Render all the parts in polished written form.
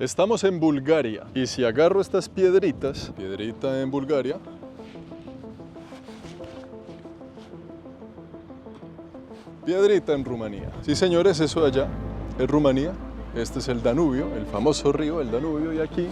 Estamos en Bulgaria y si agarro estas piedritas, piedrita en Bulgaria, piedrita en Rumanía. Sí, señores, eso de allá es Rumanía. Este es el Danubio, el famoso río, el Danubio, y aquí,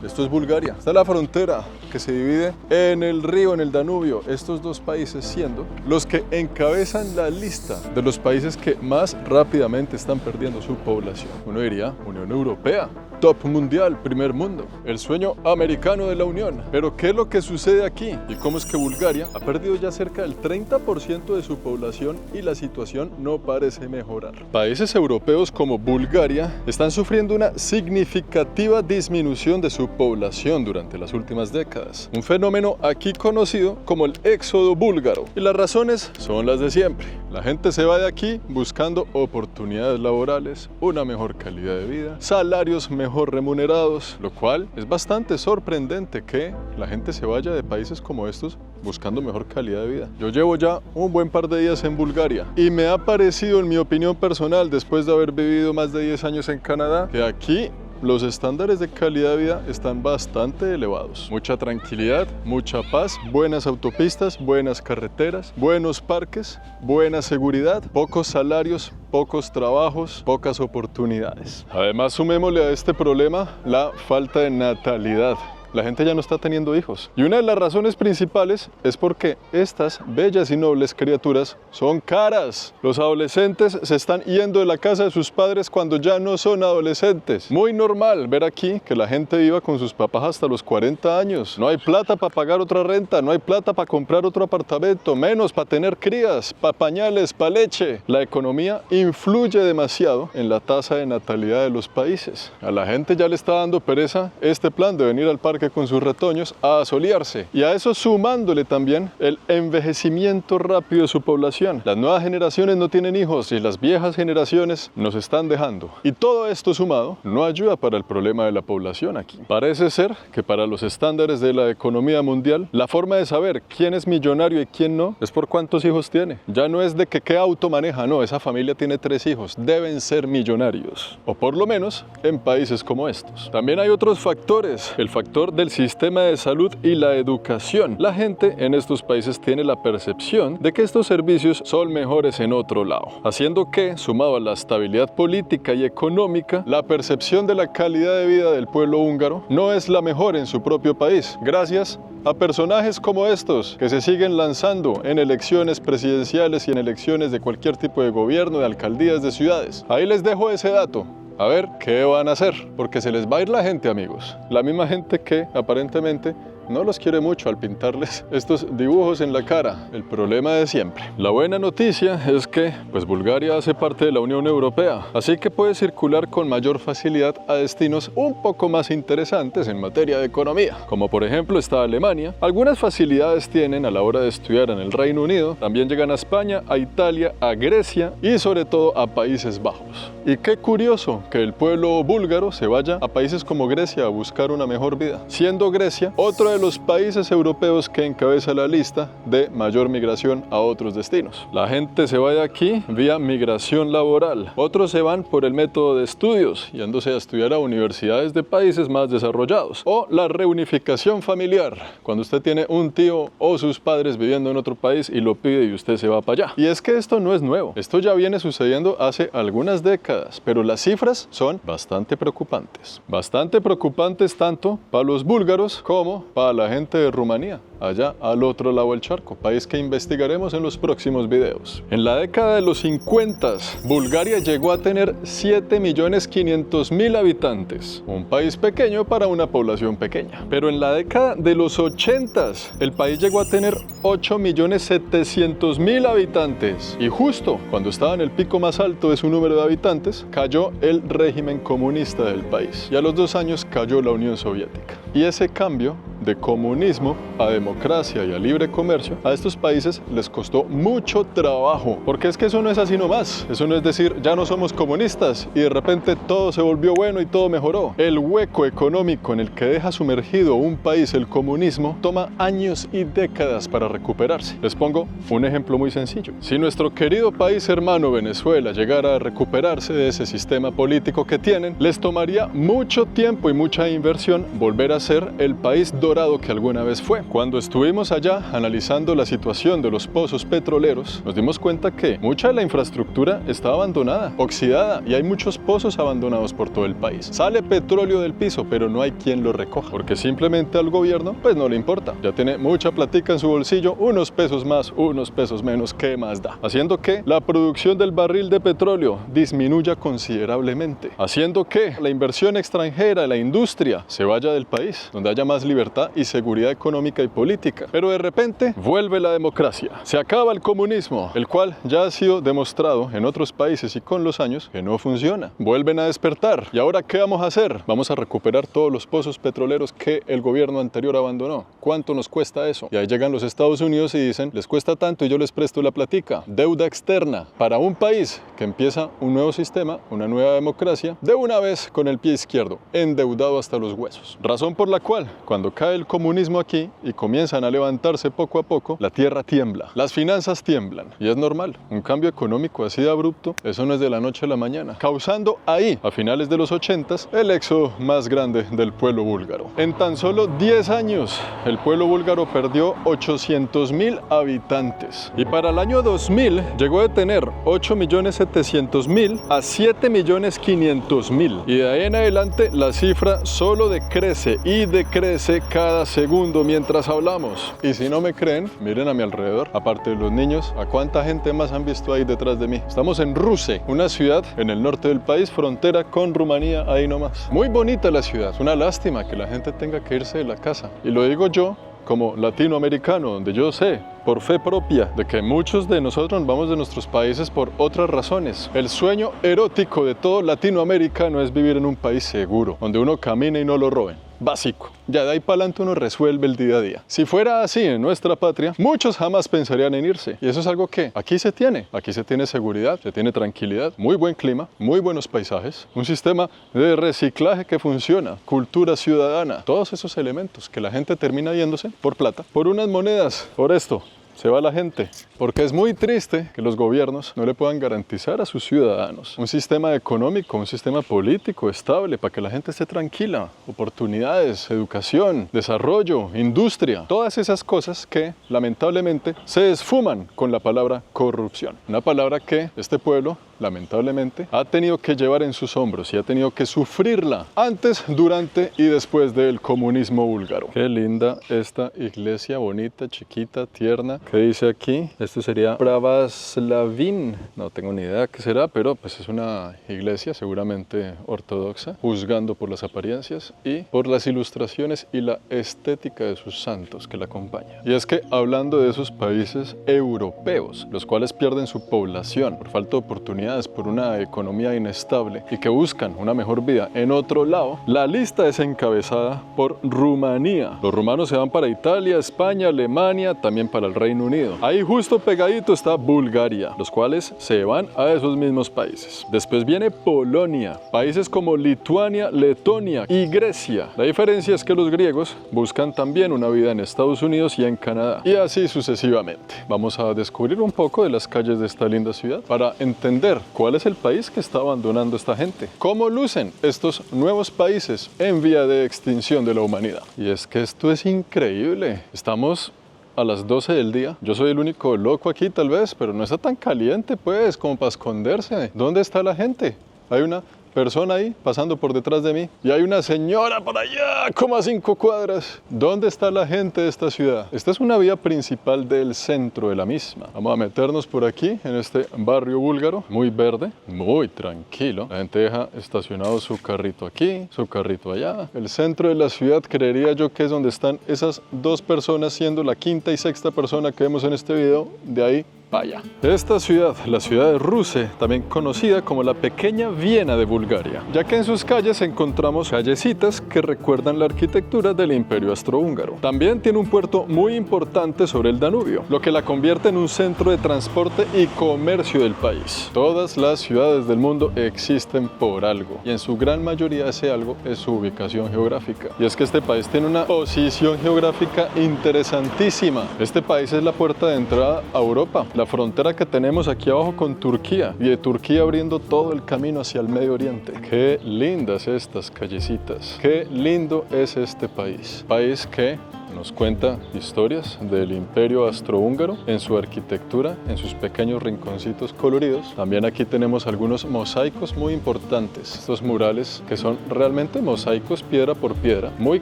esto es Bulgaria. Está la frontera que se divide en el río, en el Danubio, estos dos países siendo los que encabezan la lista de los países que más rápidamente están perdiendo su población. Uno diría, Unión Europea, top mundial, primer mundo, el sueño americano de la Unión. Pero ¿qué es lo que sucede aquí? ¿Y cómo es que Bulgaria ha perdido ya cerca del 30% de su población y la situación no parece mejorar? Países europeos como Bulgaria están sufriendo una significativa disminución de su población durante las últimas décadas. Un fenómeno aquí conocido como el éxodo búlgaro. Y las razones son las de siempre. La gente se va de aquí buscando oportunidades laborales, una mejor calidad de vida, salarios mejor remunerados, lo cual es bastante sorprendente que la gente se vaya de países como estos buscando mejor calidad de vida. Yo llevo ya un buen par de días en Bulgaria y me ha parecido, en mi opinión personal, después de haber vivido más de 10 años en Canadá, que aquí los estándares de calidad de vida están bastante elevados. Mucha tranquilidad, mucha paz, buenas autopistas, buenas carreteras, buenos parques, buena seguridad, pocos salarios, pocos trabajos, pocas oportunidades. Además, sumémosle a este problema la falta de natalidad. La gente ya no está teniendo hijos. Y una de las razones principales es porque estas bellas y nobles criaturas son caras. Los adolescentes se están yendo de la casa de sus padres cuando ya no son adolescentes. Muy normal ver aquí que la gente viva con sus papás hasta los 40 años. No hay plata para pagar otra renta, no hay plata para comprar otro apartamento, menos para tener crías, para pañales, para leche. La economía influye demasiado en la tasa de natalidad de los países. A la gente ya le está dando pereza este plan de venir al parque con sus retoños a asolearse, y a eso sumándole también el envejecimiento rápido de su población. Las nuevas generaciones no tienen hijos y las viejas generaciones nos están dejando, y todo esto sumado no ayuda para el problema de la población aquí. Parece ser que para los estándares de la economía mundial, la forma de saber quién es millonario y quién no es por cuántos hijos tiene. Ya no es de que qué auto maneja, no, esa familia tiene 3 hijos, deben ser millonarios, o por lo menos en países como estos. También hay otros factores, el factor del sistema de salud y la educación. La gente en estos países tiene la percepción de que estos servicios son mejores en otro lado, haciendo que, sumado a la estabilidad política y económica, la percepción de la calidad de vida del pueblo húngaro no es la mejor en su propio país, gracias a personajes como estos que se siguen lanzando en elecciones presidenciales y en elecciones de cualquier tipo de gobierno, de alcaldías, de ciudades. Ahí les dejo ese dato. A ver qué van a hacer, porque se les va a ir la gente, amigos. La misma gente que aparentemente no los quiere mucho al pintarles estos dibujos en la cara. El problema de siempre. La buena noticia es que, pues, Bulgaria hace parte de la Unión Europea, así que puede circular con mayor facilidad a destinos un poco más interesantes en materia de economía, como por ejemplo está Alemania. Algunas facilidades tienen a la hora de estudiar en el Reino Unido. También llegan a España, a Italia, a Grecia y sobre todo a Países Bajos. Y qué curioso que el pueblo búlgaro se vaya a países como Grecia a buscar una mejor vida, siendo Grecia otro de los países europeos que encabeza la lista de mayor migración a otros destinos. La gente se va de aquí vía migración laboral. Otros se van por el método de estudios, yéndose a estudiar a universidades de países más desarrollados. O la reunificación familiar, cuando usted tiene un tío o sus padres viviendo en otro país y lo pide y usted se va para allá. Y es que esto no es nuevo. Esto ya viene sucediendo hace algunas décadas, pero las cifras son bastante preocupantes. Bastante preocupantes tanto para los búlgaros como para la gente de Rumanía, allá al otro lado del charco, país que investigaremos en los próximos videos. En la década de los 50, Bulgaria llegó a tener 7.500.000 habitantes, un país pequeño para una población pequeña. Pero en la década de los 80, el país llegó a tener 8.700.000 habitantes, y justo cuando estaba en el pico más alto de su número de habitantes, cayó el régimen comunista del país, y a los 2 años cayó la Unión Soviética. Y ese cambio de comunismo a democracia democracia y al libre comercio, a estos países les costó mucho trabajo, porque es que eso no es así nomás. Eso no es decir, ya no somos comunistas y de repente todo se volvió bueno y todo mejoró. El hueco económico en el que deja sumergido un país el comunismo toma años y décadas para recuperarse. Les pongo un ejemplo muy sencillo. Si nuestro querido país hermano Venezuela llegara a recuperarse de ese sistema político que tienen, les tomaría mucho tiempo y mucha inversión volver a ser el país dorado que alguna vez fue. Cuando estuvimos allá analizando la situación de los pozos petroleros, nos dimos cuenta que mucha de la infraestructura está abandonada, oxidada, y hay muchos pozos abandonados por todo el país. Sale petróleo del piso, pero no hay quien lo recoja, porque simplemente al gobierno pues no le importa. Ya tiene mucha platica en su bolsillo, unos pesos más, unos pesos menos, ¿qué más da? Haciendo que la producción del barril de petróleo disminuya considerablemente, haciendo que la inversión extranjera, la industria, se vaya del país, donde haya más libertad y seguridad económica y política. Pero de repente vuelve la democracia, se acaba el comunismo, el cual ya ha sido demostrado en otros países y con los años que no funciona. Vuelven a despertar. ¿Y ahora qué vamos a hacer? Vamos a recuperar todos los pozos petroleros que el gobierno anterior abandonó. ¿Cuánto nos cuesta eso? Y ahí llegan los Estados Unidos y dicen, les cuesta tanto y yo les presto la platica. Deuda externa para un país que empieza un nuevo sistema, una nueva democracia, de una vez con el pie izquierdo, endeudado hasta los huesos. Razón por la cual, cuando cae el comunismo aquí y comienzan a levantarse poco a poco, la tierra tiembla, las finanzas tiemblan, y es normal. Un cambio económico así de abrupto, eso no es de la noche a la mañana, causando ahí, a finales de los 80s, el éxodo más grande del pueblo búlgaro. En tan solo 10 años, el pueblo búlgaro perdió 800.000 habitantes, y para el año 2000 llegó de tener 8.700.000 a 7.500.000, y de ahí en adelante la cifra solo decrece y decrece cada segundo mientras hablamos. Y si no me creen, miren a mi alrededor, aparte de los niños, ¿a cuánta gente más han visto ahí detrás de mí? Estamos en Ruše, una ciudad en el norte del país, frontera con Rumanía, ahí nomás. Muy bonita la ciudad, es una lástima que la gente tenga que irse de la casa. Y lo digo yo como latinoamericano, donde yo sé por fe propia de que muchos de nosotros vamos de nuestros países por otras razones. El sueño erótico de todo latinoamericano es vivir en un país seguro, donde uno camine y no lo roben. Básico. Ya de ahí para adelante uno resuelve el día a día. Si fuera así en nuestra patria, muchos jamás pensarían en irse. Y eso es algo que aquí se tiene. Aquí se tiene seguridad, se tiene tranquilidad, muy buen clima, muy buenos paisajes, un sistema de reciclaje que funciona, cultura ciudadana, todos esos elementos que la gente termina yéndose por plata, por unas monedas, por esto. Se va la gente, porque es muy triste que los gobiernos no le puedan garantizar a sus ciudadanos un sistema económico, un sistema político estable para que la gente esté tranquila, oportunidades, educación, desarrollo, industria, todas esas cosas que lamentablemente se esfuman con la palabra corrupción, una palabra que este pueblo lamentablemente ha tenido que llevar en sus hombros y ha tenido que sufrirla antes, durante y después del comunismo búlgaro. Qué linda esta iglesia, bonita, chiquita, tierna. ¿Qué dice aquí? Esto sería Pravoslavin, no tengo ni idea qué será, pero pues es una iglesia seguramente ortodoxa, juzgando por las apariencias y por las ilustraciones y la estética de sus santos que la acompañan. Y es que hablando de esos países europeos, los cuales pierden su población por falta de oportunidades, por una economía inestable y que buscan una mejor vida en otro lado, la lista es encabezada por Rumanía. Los rumanos se van para Italia, España, Alemania, también para el Reino Unido. Ahí justo pegadito está Bulgaria, los cuales se van a esos mismos países. Después viene Polonia, países como Lituania, Letonia y Grecia. La diferencia es que los griegos buscan también una vida en Estados Unidos y en Canadá, y así sucesivamente. Vamos a descubrir un poco de las calles de esta linda ciudad para entender cuál es el país que está abandonando esta gente, cómo lucen estos nuevos países en vía de extinción de la humanidad. Y es que esto es increíble. Estamos a las 12 del día. Yo soy el único loco aquí tal vez, pero no está tan caliente pues como para esconderse. ¿Dónde está la gente? Hay una persona ahí pasando por detrás de mí y hay una señora por allá como a 5 cuadras. ¿Dónde está la gente de esta ciudad? Esta es una vía principal del centro de la misma. Vamos a meternos por aquí en este barrio búlgaro, muy verde, muy tranquilo. La gente deja estacionado su carrito aquí, su carrito allá. El centro de la ciudad creería yo que es donde están esas dos personas, siendo la quinta y sexta persona que vemos en este video. De ahí Vaya. Esta ciudad, la ciudad de Ruše, también conocida como la pequeña Viena de Bulgaria, ya que en sus calles encontramos callecitas que recuerdan la arquitectura del Imperio Austrohúngaro. También tiene un puerto muy importante sobre el Danubio, lo que la convierte en un centro de transporte y comercio del país. Todas las ciudades del mundo existen por algo, y en su gran mayoría ese algo es su ubicación geográfica. Y es que este país tiene una posición geográfica interesantísima. Este país es la puerta de entrada a Europa, la frontera que tenemos aquí abajo con Turquía, y de Turquía abriendo todo el camino hacia el Medio Oriente. Qué lindas estas callecitas, qué lindo es este país. País que nos cuenta historias del Imperio Austrohúngaro en su arquitectura, en sus pequeños rinconcitos coloridos. También aquí tenemos algunos mosaicos muy importantes, estos murales que son realmente mosaicos piedra por piedra, muy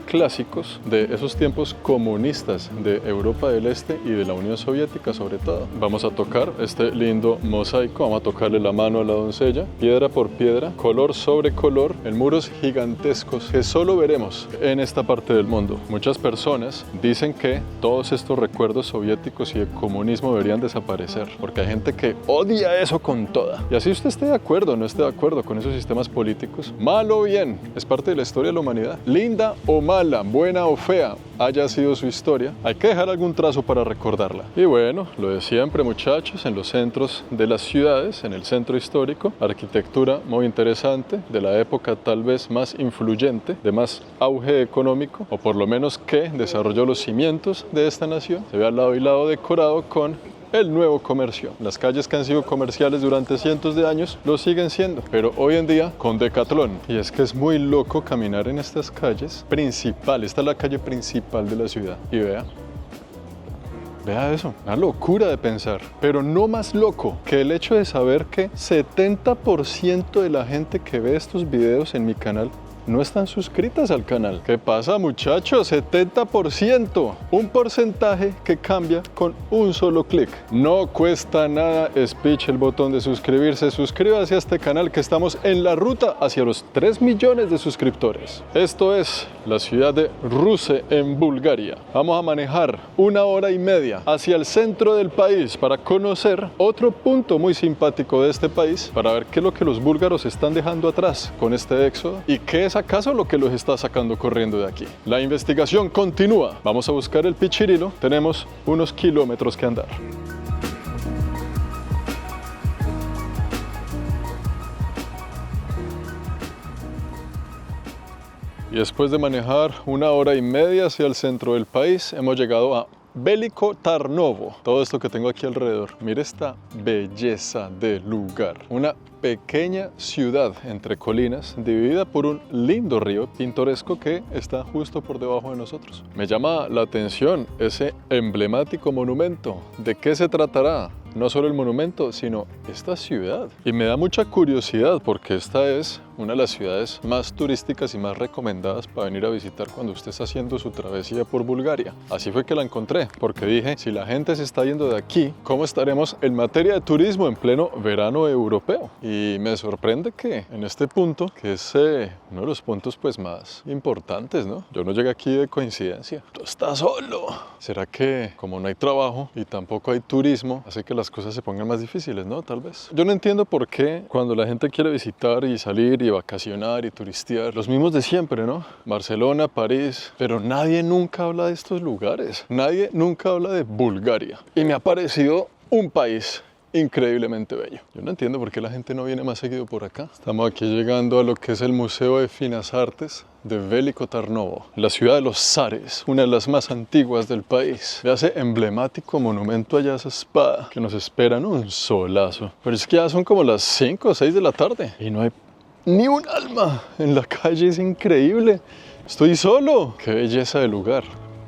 clásicos de esos tiempos comunistas de Europa del Este y de la Unión Soviética sobre todo. Vamos a tocar este lindo mosaico, vamos a tocarle la mano a la doncella, piedra por piedra, color sobre color, en muros gigantescos que solo veremos en esta parte del mundo. Muchas personas dicen que todos estos recuerdos soviéticos y de comunismo deberían desaparecer, porque hay gente que odia eso con toda. Y así usted esté de acuerdo o no esté de acuerdo con esos sistemas políticos, mal o bien, es parte de la historia de la humanidad. Linda o mala, buena o fea, haya sido su historia, hay que dejar algún trazo para recordarla. Y bueno, lo de siempre, muchachos, en los centros de las ciudades, en el centro histórico, arquitectura muy interesante, de la época tal vez más influyente, de más auge económico, o por lo menos que desarrolló los cimientos de esta nación. Se ve al lado y lado decorado con el nuevo comercio. Las calles que han sido comerciales durante cientos de años lo siguen siendo, pero hoy en día con Decathlon. Y es que es muy loco caminar en estas calles principales. Esta es la calle principal de la ciudad. Y vea eso, una locura de pensar, pero no más loco que el hecho de saber que 70% de la gente que ve estos videos en mi canal no están suscritas al canal. ¿Qué pasa, muchachos? 70%. Un porcentaje que cambia con un solo clic. No cuesta nada, speech, el botón de suscribirse. Suscríbase a este canal que estamos en la ruta hacia los 3 millones de suscriptores. Esto es la ciudad de Ruše en Bulgaria. Vamos a manejar 1 hora y media hacia el centro del país para conocer otro punto muy simpático de este país, para ver qué es lo que los búlgaros están dejando atrás con este éxodo y qué es acaso lo que los está sacando corriendo de aquí. La investigación continúa. Vamos a buscar el pichirilo. Tenemos unos kilómetros que andar. Y después de manejar 1 hora y media hacia el centro del país, hemos llegado a Veliko Tarnovo. Todo esto que tengo aquí alrededor. Mire esta belleza de lugar. Una pequeña ciudad entre colinas, dividida por un lindo río pintoresco que está justo por debajo de nosotros. Me llama la atención ese emblemático monumento. ¿De qué se tratará? No solo el monumento, sino esta ciudad. Y me da mucha curiosidad porque esta es una de las ciudades más turísticas y más recomendadas para venir a visitar cuando usted está haciendo su travesía por Bulgaria. Así fue que la encontré, porque dije, si la gente se está yendo de aquí, ¿cómo estaremos en materia de turismo en pleno verano europeo? Y me sorprende que en este punto, que es uno de los puntos pues más importantes, ¿no? Yo no llegué aquí de coincidencia. Tú estás solo. ¿Será que como no hay trabajo y tampoco hay turismo, hace que las cosas se pongan más difíciles, ¿no? Tal vez. Yo no entiendo por qué cuando la gente quiere visitar y salir y vacacionar y turistear, los mismos de siempre, ¿no? Barcelona, París, pero nadie nunca habla de estos lugares. Nadie nunca habla de Bulgaria. Y me ha parecido un país increíblemente bello. Yo no entiendo por qué la gente no viene más seguido por acá. Estamos aquí llegando a lo que es el Museo de Finas Artes de Veliko Tarnovo, la ciudad de los zares, una de las más antiguas del país. Ve ese emblemático monumento allá, esa espada que nos espera, ¿no? Un solazo. Pero es que ya son como las 5 o 6 de la tarde y no hay ni un alma en la calle. Es increíble. Estoy solo. Qué belleza de lugar.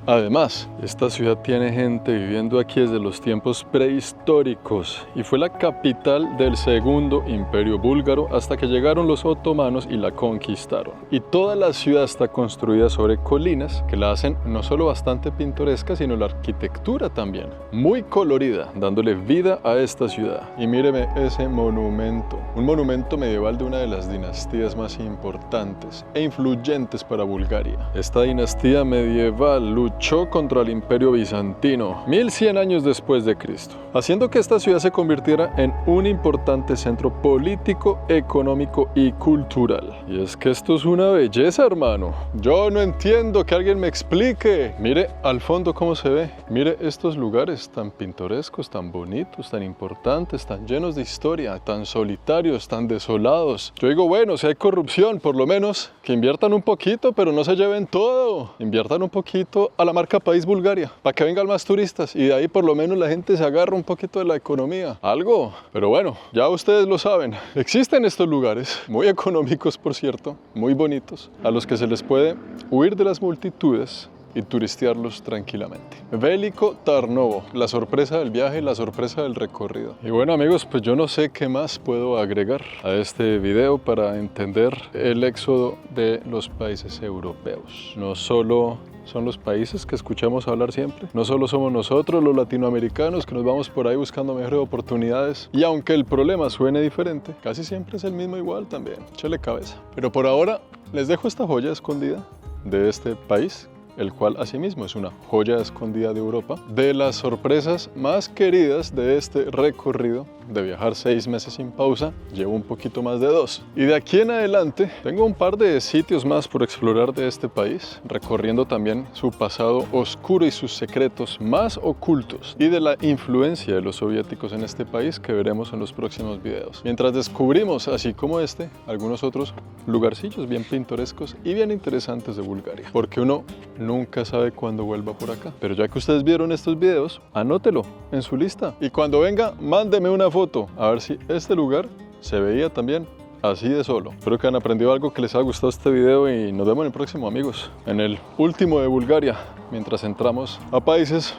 Además, esta ciudad tiene gente viviendo aquí desde los tiempos prehistóricos y fue la capital del segundo imperio búlgaro hasta que llegaron los otomanos y la conquistaron. Y toda la ciudad está construida sobre colinas que la hacen no solo bastante pintoresca, sino la arquitectura también, muy colorida, dándole vida a esta ciudad. Y míreme ese monumento, un monumento medieval de una de las dinastías más importantes e influyentes para Bulgaria. Esta dinastía medieval luchó luchó contra el Imperio Bizantino 1100 años después de Cristo, haciendo que esta ciudad se convirtiera en un importante centro político, económico y cultural. Y es que esto es una belleza, hermano. Yo no entiendo, que alguien me explique. Mire al fondo cómo se ve. Mire estos lugares tan pintorescos, tan bonitos, tan importantes, tan llenos de historia, tan solitarios, tan desolados. Yo digo, bueno, si hay corrupción, por lo menos que inviertan un poquito, pero no se lleven todo. Inviertan un poquito a la marca País Bulgaria, para que vengan más turistas y de ahí por lo menos la gente se agarra un poquito de la economía. Algo. Pero bueno, ya ustedes lo saben. Existen estos lugares, muy económicos por cierto, muy bonitos, a los que se les puede huir de las multitudes y turistearlos tranquilamente. Veliko Tarnovo, la sorpresa del viaje, la sorpresa del recorrido. Y bueno amigos, pues yo no sé qué más puedo agregar a este video para entender el éxodo de los países europeos. No solo son los países que escuchamos hablar siempre, no solo somos nosotros los latinoamericanos que nos vamos por ahí buscando mejores oportunidades, y aunque el problema suene diferente, casi siempre es el mismo igual también. Échale cabeza. Pero por ahora les dejo esta joya escondida de este país, el cual asimismo es una joya escondida de Europa, de las sorpresas más queridas de este recorrido de viajar 6 meses sin pausa. Llevo un poquito más de 2. Y de aquí en adelante tengo un par de sitios más por explorar de este país, recorriendo también su pasado oscuro y sus secretos más ocultos, y de la influencia de los soviéticos en este país que veremos en los próximos videos. Mientras descubrimos, así como este, algunos otros lugarcillos bien pintorescos y bien interesantes de Bulgaria. Porque uno nunca sabe cuándo vuelva por acá. Pero ya que ustedes vieron estos videos, anótelo en su lista. Y cuando venga, mándeme una foto a ver si este lugar se veía también así de solo. Espero que hayan aprendido algo, que les haya gustado este video y nos vemos en el próximo, amigos. En el último de Bulgaria, mientras entramos a países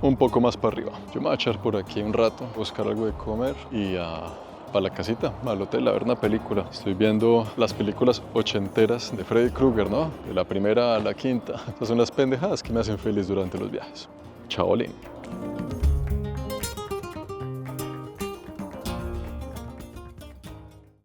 un poco más para arriba. Yo me voy a echar por aquí un rato, buscar algo de comer y para la casita, al hotel, a ver una película. Estoy viendo las películas ochenteras de Freddy Krueger, ¿no? De la primera a la quinta. Estas son las pendejadas que me hacen feliz durante los viajes. Chaolín.